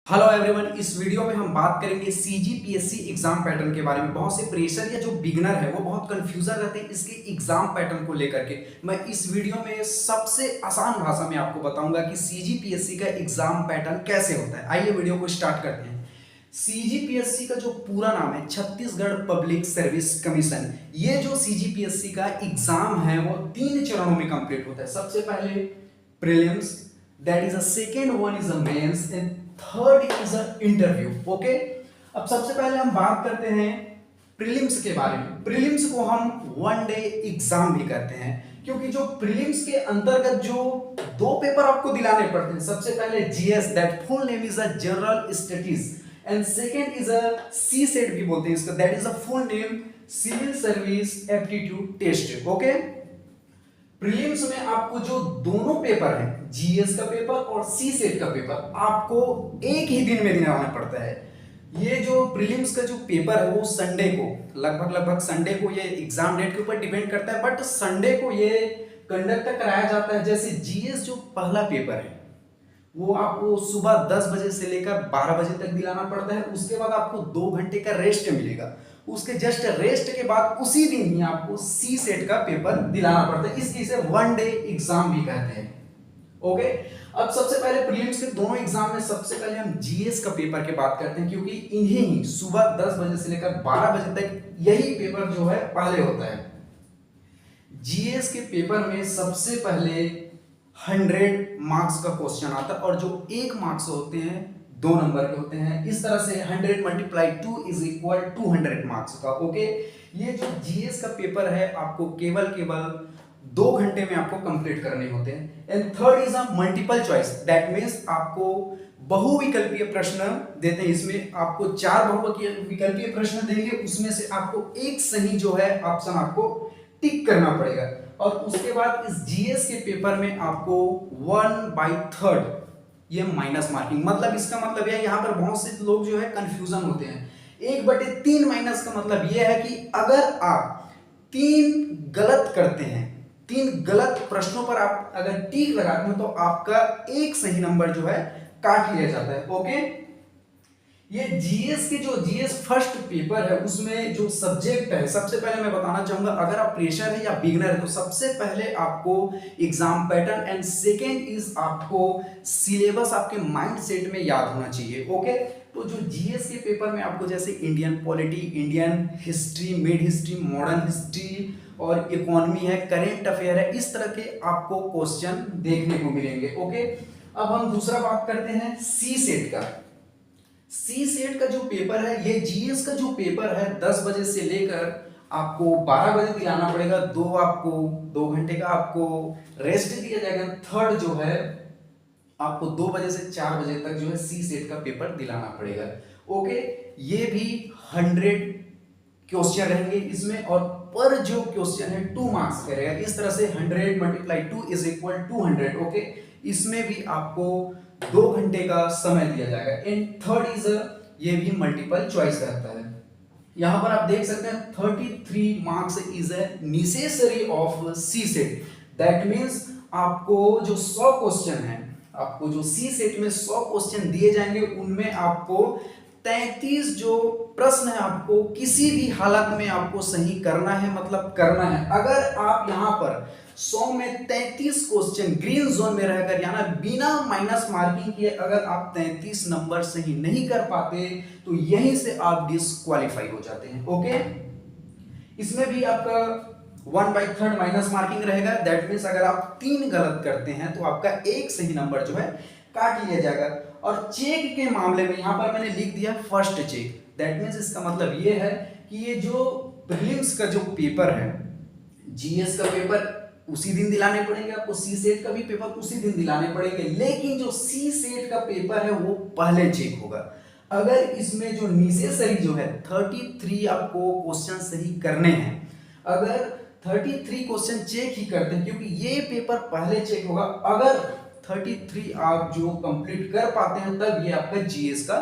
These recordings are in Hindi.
हेलो एवरीवन, इस वीडियो में हम बात करेंगे सीजीपीएससी एग्जाम पैटर्न के बारे में। बहुत से प्रेशर या जो बिगनर है वो बहुत कंफ्यूजन रहते हैं इसके एग्जाम पैटर्न को लेकर के। मैं इस वीडियो में सबसे आसान भाषा में आपको बताऊंगा कि सीजीपीएससी का एग्जाम पैटर्न कैसे होता है। आइए वीडियो को स्टार्ट करते हैं। सीजीपीएससी का जो पूरा नाम है छत्तीसगढ़ पब्लिक सर्विस कमीशन। ये जो सीजीपीएससी का एग्जाम है वो 3 चरणों में कंप्लीट होता है। सबसे पहले prelims, that is a second one is a mains and third is a interview. Okay, अब सबसे पहले हम बात करते हैं प्रीलिम्स के बारे में। प्रीलिम्स को हम 1 डे एग्जाम भी करते हैं क्योंकि जो प्रीलिम्स के अंतर्गत जो 2 पेपर आपको दिलाने पड़ते हैं। सबसे पहले GS, that full name is a general studies, and second is a CSAT भी बोलते हैं इसका, that is a full name civil service aptitude test. Okay, prelims में आपको जो दोनों पेपर हैं, जीएस का पेपर और सी सेट का पेपर, आपको एक ही दिन में दिलाना पड़ता है। ये जो प्रीलिम्स का जो पेपर है वो संडे को, लगभग संडे को, ये एग्जाम डेट के ऊपर डिपेंड करता है, बट संडे को ये कंडक्ट कराया जाता है। जैसे जीएस जो पहला पेपर है वो आपको सुबह 10 बजे से लेकर 12 बजे तक दिलाना पड़ता है। उसके बाद आपको 2 घंटे का रेस्ट मिलेगा। उसके जस्ट रेस्ट के बाद उसी दिन ही आपको सी सेट का पेपर दिलाना पड़ता है। इसलिए इसे 1 डे एग्जाम भी कहते हैं। ओके, अब सबसे पहले प्रीलिम्स के दोनों एग्जाम में सबसे पहले हम जीएस का पेपर की बात करते हैं क्योंकि इन्हें ही सुबह 10 बजे से लेकर 12 बजे तक यही पेपर जो है पहले होता है। जीएस के पेपर में सबसे पहले 100 मार्क्स का क्वेश्चन आता है और जो 1 मार्क्स होते हैं 2 नंबर के होते हैं। इस तरह से 100 मल्टीप्लाई 2 इज इक्वल 200 मार्क्स का। ओके, ये जो जीएस का पेपर है आपको केवल 2 घंटे में आपको कंप्लीट करने होते हैं। And third is a multiple choice, that means आपको बहुविकल्पीय प्रश्न देते हैं। इसमें आपको 4 बहुविकल्पीय प्रश्न देंगे, उसमें से आपको एक सही जो है ऑप्शन आपको टिक करना पड़ेगा। और उसके बाद इस जीएस के पेपर में आपको 1/3 ये माइनस मार्किंग, मतलब इसका मतलब है यहाँ पर बहुत से लोग जो है कंफ्यूजन होते हैं। 1/3 माइनस का मतलब ये है कि अगर आप 3 गलत करते हैं, 3 गलत प्रश्नों पर आप अगर टिक लगाते हैं तो आपका एक सही नंबर जो है काट लिया जाता है। ओके, ये जीएस के जो जीएस फर्स्ट पेपर है उसमें जो सब्जेक्ट है, सबसे पहले मैं बताना चाहूंगा अगर आप प्रेशर है या बिगनर है तो सबसे पहले आपको exam pattern and second is आपको सिलेबस आपके माइंड सेट में याद होना चाहिए। ओके, तो जो जीएस के पेपर में आपको जैसे Indian polity, Indian history, mid history, modern history और इकोनॉमी है, करेंट अफेयर है, इस तरह के आपको क्वेश्चन देखने को मिलेंगे। ओके, अब हम दूसरा बात करते हैं सी सेट का। सी सेट का जो पेपर है, ये जीएस का जो पेपर है 10 बजे से लेकर आपको 12 बजे दिलाना पड़ेगा। आपको 2 घंटे का आपको रेस्ट दिया जाएगा। थर्ड जो है आपको 2 बजे से 4 बजे तक जो है सी सेट का पेपर दिलाना पड़ेगा। ओके, ये भी 100 क्वेश्चन रहेंगे इसमें और पर जो क्वेश्चन है 2 मार्क्स का रहेगा। इस तरह से 100 मल्टीप्लाई 2 इज इक्वल 200। ओके, इसमें भी आपको 2 घंटे का समय दिया जाएगा। एंड थर्ड इज ये भी मल्टीपल चॉइस रहता है। यहां पर आप देख सकते हैं 33 marks is a necessary of CSAT, that means आपको जो 100 क्वेश्चन है, आपको जो सी सेट में 100 क्वेश्चन दिए जाएंगे उनमें आपको 33 जो प्रश्न है आपको किसी भी हालत में आपको सही करना है, मतलब करना है। अगर आप यहां पर 100 में 33 क्वेश्चन ग्रीन जोन में रहकर यानी बिना माइनस मार्किंग किए अगर आप 33 नंबर सही नहीं कर पाते तो यहीं से आप डिस्क्वालीफाई हो जाते हैं। ओके, इसमें भी आपका 1/3 माइनस मार्किंग रहेगा, दैट मीन्स अगर आप 3 गलत करते हैं तो आपका एक सही नंबर जो है काट लिया जाएगा। और चेक के मामले में यहां पर मैंने लिख दिया फर्स्ट चेक, दैट मीन्स इसका मतलब ये है कि ये जो प्रीलिम्स का जो पेपर है, जीएस का पेपर उसी दिन दिलाने पड़ेंगे आपको, सी सेट का भी पेपर उसी दिन दिलाने पड़ेंगे, लेकिन जो सी सेट का पेपर है वो पहले चेक होगा। अगर इसमें जो नेसेसरी जो है 33 आपको क्वेश्चन सही करने हैं, अगर 33 क्वेश्चन चेक ही करते हैं क्योंकि ये पेपर पहले चेक होगा, अगर 33 आप जो कंप्लीट कर पाते हैं तब ये आपका जीएस का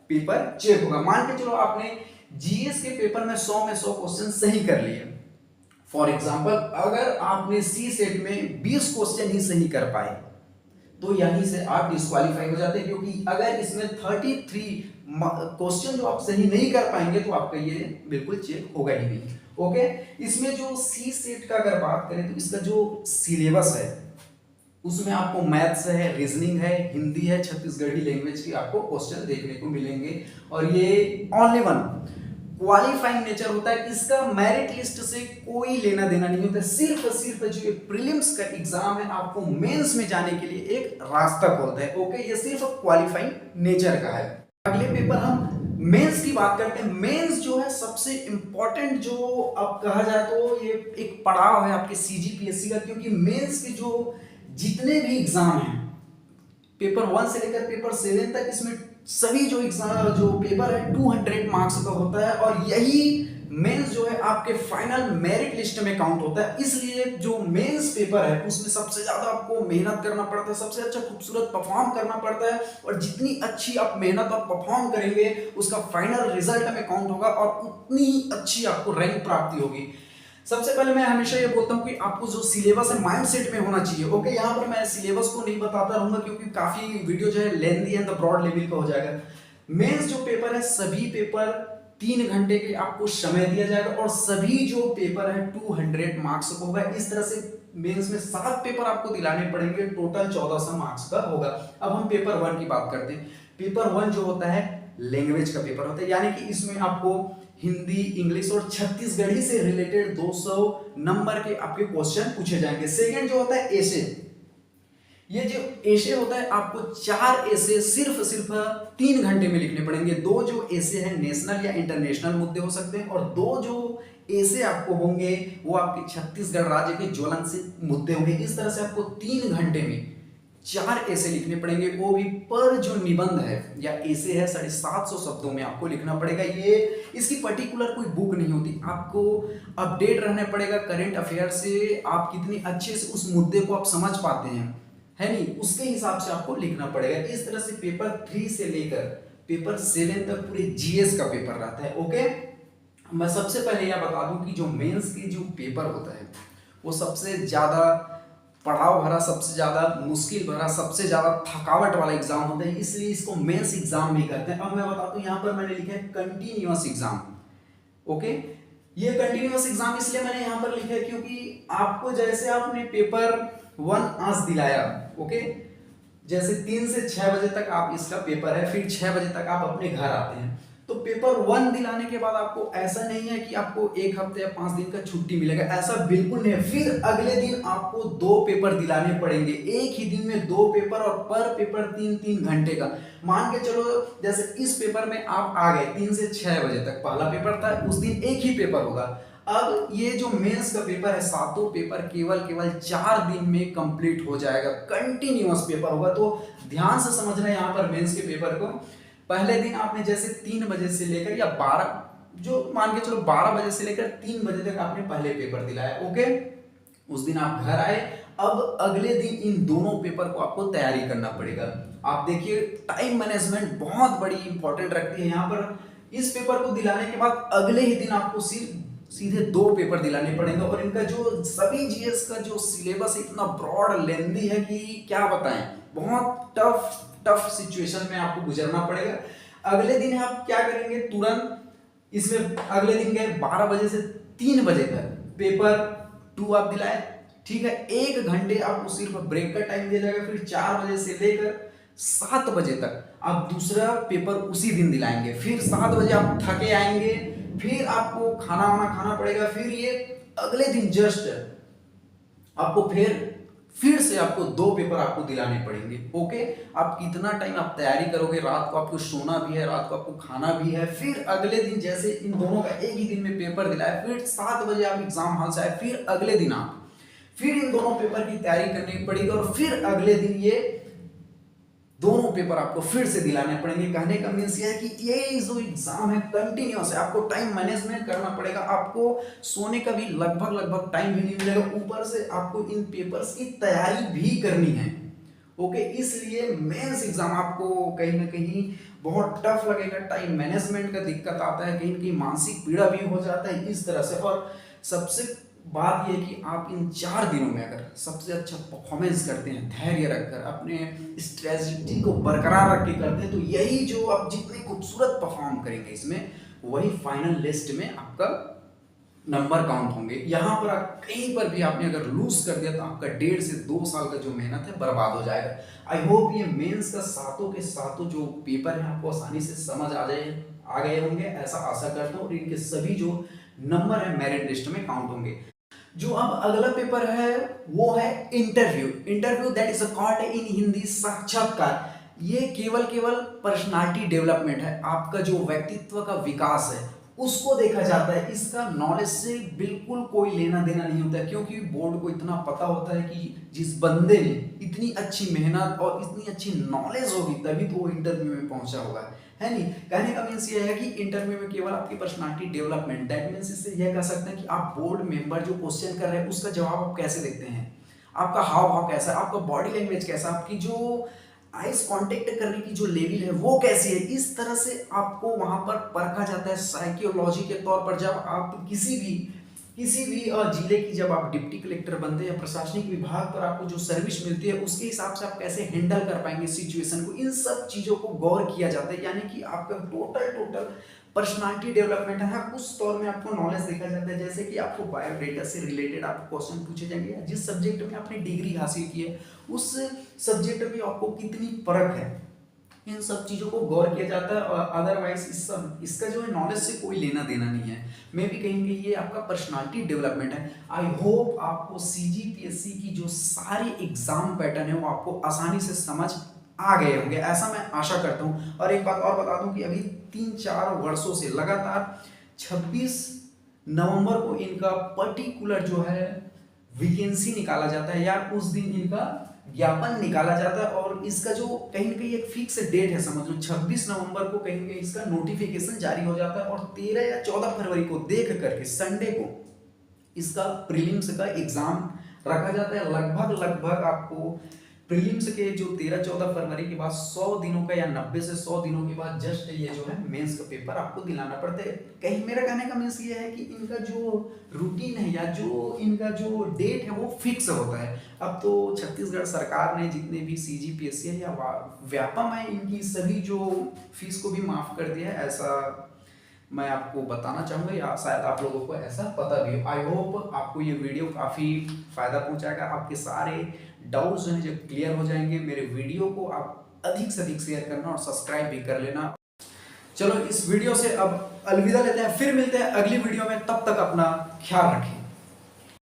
पेपर चेक होगा। मान के चलो आपने जीएस के पेपर में 100 में 100 क्वेश्चन सही कर लिए, फॉर एग्जाम्पल अगर आपने सी सेट में 20 क्वेश्चन ही सही कर पाए तो यहीं से आप डिस्क्वालीफाई हो जाते हैं, क्योंकि अगर इसमें 33 क्वेश्चन जो आप सही नहीं कर पाएंगे तो आपका ये बिल्कुल चेक होगा ही नहीं। ओके, इसमें जो सी सेट का अगर बात करें तो इसका जो सिलेबस है उसमें आपको मैथ्स है, रीजनिंग है, हिंदी है, छत्तीसगढ़ी लैंग्वेज की आपको क्वेश्चन देखने को मिलेंगे। और ये ओनली वन क्वालिफाइंग नेचर होता है, इसका मेरिट लिस्ट से कोई लेना देना नहीं होता, सिर्फ जो प्रीलिम्स का एग्जाम है आपको मेंस में जाने के लिए एक रास्ता खोलता है। ओके, ये सिर्फ क्वालिफाइंग नेचर का है। अगले पेपर हम मेंस की बात करते हैं। मेंस जो है सबसे इंपॉर्टेंट, जो अब कहा जाए तो ये एक पड़ाव है आपके सीजीपीएससी का, क्योंकि मेंस के जो जितने भी एग्जाम हैं पेपर 1 से लेकर पेपर 7 तक, इसमें सभी जो एग्जाम जो पेपर है 200 मार्क्स का होता है, और यही मेंस जो है आपके फाइनल मेरिट लिस्ट में काउंट होता है। इसलिए जो मेंस पेपर है उसमें सबसे ज्यादा आपको मेहनत करना पड़ता है, सबसे अच्छा खूबसूरत परफॉर्म करना पड़ता है, और जितनी अच्छी आप मेहनत और परफॉर्म करेंगे उसका फाइनल रिजल्ट में काउंट होगा और उतनी अच्छी आपको रैंक प्राप्ति होगी। सबसे पहले मैं हमेशा ये बोलता हूँ कि आपको जो सिलेबस है माइंडसेट में होना चाहिए। ओके, यहाँ पर मैं सिलेबस को नहीं बताता रहूंगा क्योंकि काफी वीडियो जो है लेंथी एंड ब्रॉड लेवल का हो जाएगा। मेंस जो पेपर है सभी पेपर 3 घंटे के आपको समय दिया जाएगा, और सभी जो पेपर है 200 मार्क्स का होगा। इस तरह से मेंस में 7 पेपर आपको दिलाने पड़ेंगे, टोटल 1400 मार्क्स का होगा। अब हम पेपर 1 की बात करते हैं। पेपर 1 जो होता है लैंग्वेज का पेपर होता है, यानी कि इसमें आपको हिंदी, इंग्लिश और छत्तीसगढ़ी से रिलेटेड 200 नंबर के आपके क्वेश्चन पूछे जाएंगे। सेकंड जो होता है एसे, ये जो एसे होता है आपको 4 एसे सिर्फ 3 घंटे में लिखने पड़ेंगे। 2 जो एसे हैं नेशनल या इंटरनेशनल मुद्दे हो सकते हैं, और 2 जो एसे आपको होंगे वो आपके छत्तीसगढ़ राज्य के ज्वलनशील मुद्दे होंगे। इस तरह से आपको 3 घंटे में 4 ऐसे लिखने पड़ेंगे, वो भी पर जो निबंध है या ऐसे है 750 शब्दों में आपको लिखना पड़ेगा। ये इसकी पर्टिकुलर कोई बुक नहीं होती, आपको अपडेट रहना पड़ेगा करंट अफेयर से, आप कितनी अच्छे से उस मुद्दे को आप समझ पाते हैं, है नहीं, उसके हिसाब से आपको लिखना पड़ेगा। इस तरह से पेपर 3 से लेकर पेपर 7 तक पूरे जीएस का पेपर रहता है। ओके, मैं सबसे पहले यह बता दूं कि जो मेंस की जो पेपर होता है वो सबसे ज्यादा पढ़ाव भरा, सबसे ज्यादा मुश्किल भरा, सबसे ज्यादा थकावट वाला एग्जाम होता है, इसलिए इसको मेंस एग्जाम नहीं करते हैं। अब मैं बताता हूँ, यहाँ पर मैंने लिखा है कंटिन्यूअस एग्जाम। ओके, ये कंटिन्यूअस एग्जाम इसलिए मैंने यहाँ पर लिखा है क्योंकि आपको जैसे आपने पेपर 1 आज दिलाया, ओके, जैसे 3 से 6 बजे तक आप इसका पेपर है, फिर 6 बजे तक आप अपने घर आते हैं, तो पेपर 1 दिलाने के बाद आपको ऐसा नहीं है कि आपको 1 हफ्ते या 5 दिन का छुट्टी मिलेगा, ऐसा बिल्कुल नहीं है। फिर अगले दिन आपको 2 पेपर दिलाने पड़ेंगे, एक ही दिन में 2 पेपर, और पर पेपर 3-3 घंटे का। मान के चलो जैसे इस पेपर में आप आ गए 3 से 6 बजे तक, पहला पेपर था, उस दिन एक ही पेपर होगा। अब ये जो मेंस का पेपर है, 7 पेपर केवल 4 दिन में कंप्लीट हो जाएगा, कंटिन्यूअस पेपर होगा। तो ध्यान से समझना है यहाँ पर मेंस के पेपर को। पहले दिन आपने जैसे 3 बजे से लेकर या 12, जो मान के चलो 12 बजे से लेकर 3 बजे तक आपने पहले पेपर दिलाया, ओके, उस दिन आप घर आए। अब अगले दिन इन दोनों पेपर को आपको तैयारी करना पड़ेगा। आप देखिए टाइम मैनेजमेंट बहुत बड़ी इंपॉर्टेंट रखती है यहाँ पर। इस पेपर को दिलाने के बाद अगले ही दिन आपको सीधे 2 पेपर दिलाने पड़ेंगे, और इनका जो सभी जीएस का जो सिलेबस इतना ब्रॉड लेंथी है कि क्या बताएं, बहुत टफ सिचुएशन में आपको गुजरना पड़ेगा। अगले दिन आप क्या करेंगे, तुरंत इसमें अगले दिन गए 12 बजे से 3 बजे तक पेपर 2 आप दिलाए, ठीक है, 1 घंटे आपको सिर्फ ब्रेक का टाइम दिया जाएगा। फिर 4 बजे से लेकर 7 बजे तक आप दूसरा पेपर उसी दिन दिलाएंगे। फिर 7 बजे आप थके आएंगे, फिर आपको खाना वाना खाना पड़ेगा। फिर ये अगले दिन जस्ट आपको फिर से आपको 2 पेपर आपको दिलाने पड़ेंगे। ओके, आप कितना टाइम आप तैयारी करोगे, रात को आपको सोना भी है, रात को आपको खाना भी है। फिर अगले दिन जैसे इन दोनों का एक ही दिन में पेपर दिलाए, फिर 7 बजे आप एग्जाम हॉल से आए, फिर अगले दिन आप फिर इन दोनों पेपर की तैयारी करनी पड़ेगी, और फिर अगले दिन ये दोनों पेपर आपको फिर से दिलाने पड़ेंगे। कहने का मीन्स ये है कि ये जो एग्जाम है कंटिन्यूअस है, आपको टाइम मैनेजमेंट करना पड़ेगा, आपको सोने का भी लगभग टाइम भी नहीं मिलेगा, ऊपर से आपको इन पेपर्स की तैयारी भी करनी है। ओके, इसलिए मेंस एग्जाम आपको कहीं ना कहीं बहुत टफ लगेगा, टाइम मैनेजमेंट का दिक्कत आता है, कहीं ना कहीं मानसिक पीड़ा भी हो जाता है इस तरह से। और सबसे बात यह है कि आप इन 4 दिनों में अगर सबसे अच्छा परफॉर्मेंस करते हैं, धैर्य रखकर अपने स्ट्रेटजी को बरकरार रख के करते हैं, तो यही जो आप जितने खूबसूरत परफॉर्म करेंगे इसमें, वही फाइनल लिस्ट में आपका नंबर काउंट होंगे। यहाँ पर आप कहीं पर भी आपने अगर लूज कर दिया तो आपका 1.5 से 2 साल का जो मेहनत है बर्बाद हो जाएगा। आई होप ये मेंस का सातों के सातों जो पेपर है आपको आसानी से समझ आ गए होंगे, ऐसा आशा करता हूँ। और इनके सभी जो नंबर है मेरिट लिस्ट में काउंट होंगे। जो अब अगला पेपर है वो है interview that is called in Hindi साक्षात्कार। ये केवल पर्सनालिटी डेवलपमेंट है, आपका जो व्यक्तित्व का विकास है उसको देखा जाता है। इसका नॉलेज से बिल्कुल कोई लेना देना नहीं होता है, क्योंकि बोर्ड को इतना पता होता है कि जिस बंदे ने इतनी अच्छी मेहनत और इतनी अच्छी नॉलेज होगी तभी तो वो इंटरव्यू में पहुंचा होगा, है नहीं। कहने का मीन्स ये है कि इंटरव्यू में केवल आपकी पर्सनालिटी डेवलपमेंट, दैट मीन्स इससे यह कह सकते हैं कि आप बोर्ड मेंबर जो क्वेश्चन कर रहे हैं उसका जवाब आप कैसे देते हैं, आपका हाव भाव कैसा है, आपका बॉडी लैंग्वेज कैसा, आपकी जो आइस कांटेक्ट करने की जो लेवल है वो कैसी है, इस तरह से आपको वहां पर परखा जाता है साइकोलॉजी के तौर पर। जब आप किसी भी जिले की जब आप डिप्टी कलेक्टर बनते हैं या प्रशासनिक विभाग पर आपको जो सर्विस मिलती है उसके हिसाब से आप कैसे हैंडल कर पाएंगे सिचुएशन को, इन सब चीजों को गौर किया जाता है। यानी कि आपका टोटल पर्सनालिटी डेवलपमेंट है, उस तौर में आपको नॉलेज देखा जाता है। जैसे कि आपको बायोडेटा से रिलेटेड आपको क्वेश्चन पूछे जाएंगे, या जिस सब्जेक्ट में आपने डिग्री हासिल की है उस सब्जेक्ट में आपको कितनी परख है, इन सब चीजों को गौर किया जाता है। और अदरवाइज इसका जो है नॉलेज से कोई लेना देना नहीं है। मैं भी कहेंगे ये आपका पर्सनालिटी डेवलपमेंट है। आई होप आपको सीजीपीएससी की जो सारी एग्जाम पैटर्न है वो आपको आसानी से समझ आ गए होंगे, ऐसा मैं आशा करता हूँ। और एक बात और बता दूं कि अभी 3-4 वर्षों से लगातार 26 नवंबर को इनका पर्टिकुलर जो है वैकेंसी निकाला जाता है, या उस दिन इनका ज्ञापन निकाला जाता है। और इसका जो कहीं ना कहीं एक फिक्स डेट है, समझ लो 26 नवंबर को कहीं ना कहीं इसका नोटिफिकेशन जारी हो जाता है। और 13 या 14 फरवरी को देख करके संडे को इसका प्रीलिम्स का एग्जाम रखा जाता है। लगभग आपको प्रीलिम्स के जो 13-14 फरवरी के बाद 100 दिनों का या 90 से 100 दिनों के बाद जस्ट ये जो है मेंस का पेपर आपको दिलाना पड़ता है। कहीं मेरा कहने का मीन्स ये है कि इनका जो रूटीन है या जो इनका जो डेट है वो फिक्स होता है। अब तो छत्तीसगढ़ सरकार ने जितने भी सीजीपीएससी है या व्यापम है इनकी सभी जो फीस को भी माफ कर दिया है, ऐसा मैं आपको बताना चाहूँगा, या शायद आप लोगों को ऐसा पता भी हो। आई होप आपको ये वीडियो काफ़ी फ़ायदा पहुँचाएगा, आपके सारे डाउट्स हैं जो क्लियर हो जाएंगे। मेरे वीडियो को आप अधिक से अधिक शेयर करना और सब्सक्राइब भी कर लेना। चलो इस वीडियो से अब अलविदा लेते हैं, फिर मिलते हैं अगली वीडियो में, तब तक अपना ख्याल रखें।